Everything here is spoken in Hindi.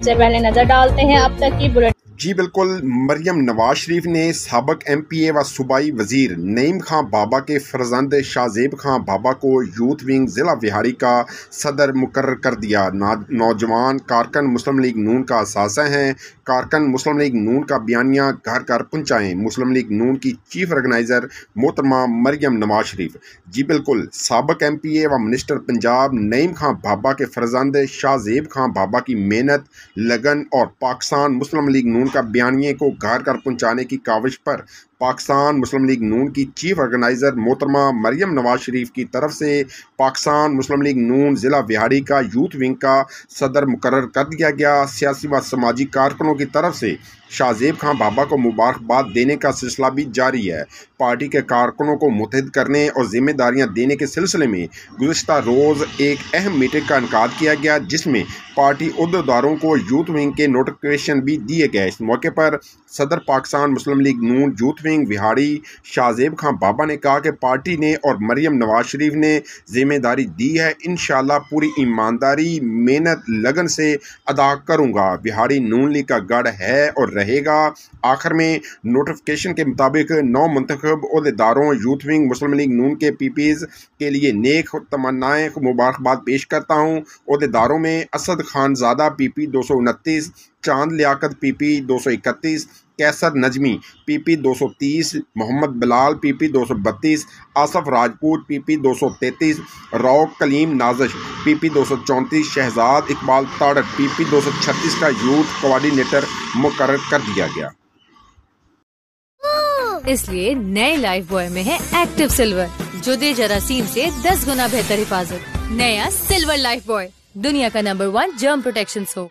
से पहले नजर डालते हैं अब तक की बुलेटिन। जी बिल्कुल, मरियम नवाज शरीफ ने साबिक MPA व सूबाई वजीर नईम खां बाबा के फर्जंद शाहजेब खां बाबा को यूथ विंग ज़िला बिहारी का सदर मुकर्रर कर दिया। नौजवान कारकन मुस्लिम लीग नून का असासा हैं। कारकन मुस्लिम लीग नून का बयानिया घर घर पहुँचाएँ। मुस्लिम लीग नून की चीफ ऑर्गेनाइज़र मोहतरमा मरियम नवाज शरीफ। जी बिल्कुल, साबिक MPA व मिनिस्टर पंजाब नईम खां बाबा के फर्जंद शाहजेब खां बाबा की मेहनत, लगन और पाकिस्तान मुस्लिम लीग नून का बयानिए को घर घर पहुंचाने की काविश पर पाकिस्तान मुस्लिम लीग नून की चीफ ऑर्गेनाइज़र मोहतरमा मरियम नवाज शरीफ की तरफ से पाकिस्तान मुस्लिम लीग नून ज़िला बिहारी का यूथ विंग का सदर मुकर्रर कर दिया गया। सियासी व समाजी कारकुनों की तरफ से शाहजेब खां बाबा को मुबारकबाद देने का सिलसिला भी जारी है। पार्टी के कारकुनों को मुतहद करने और जिम्मेदारियां देने के सिलसिले में गुज़िश्ता रोज़ एक अहम मीटिंग का इनेकाद किया गया, जिसमें पार्टी उहदेदारों को यूथ विंग के नोटिफिकेशन भी दिए गए। इस मौके पर सदर पाकिस्तान मुस्लिम लीग नून यूथ विंग बिहारी शाहजेब खां बाबा ने कहा कि पार्टी ने और मरियम नवाज शरीफ ने जिम्मेदारी दी है, इंशाअल्लाह पूरी ईमानदारी, मेहनत, लगन से अदा करूँगा। बिहारी नून लीग का गढ़ है और रहेगा। आखिर में नोटिफिकेशन के मुताबिक 9 मुंतखब ओहदेदारों यूथ विंग मुस्लिम लीग नून के PPs के लिए नेक तमन्नाएँ मुबारकबाद पेश करता हूँ। ओहदेदारों में Asad Khanzada PP 229, Chand Liaquat PP 231, Qaiser Najmi PP 230, Mohammad Bilal PP 232, Asif Rajput PP 233, रौक कलीम नाजिश PP 234, शहजाद इकबाल ताड़क PP 236 का यूथ कोऑर्डिनेटर मुकर्रर कर दिया गया। इसलिए नए लाइफ बॉय में है एक्टिव सिल्वर, जो दे जरासीम से 10 गुना बेहतर हिफाजत। नया सिल्वर लाइफ बॉय, दुनिया का नंबर 1 जर्म प्रोटेक्शन सोप।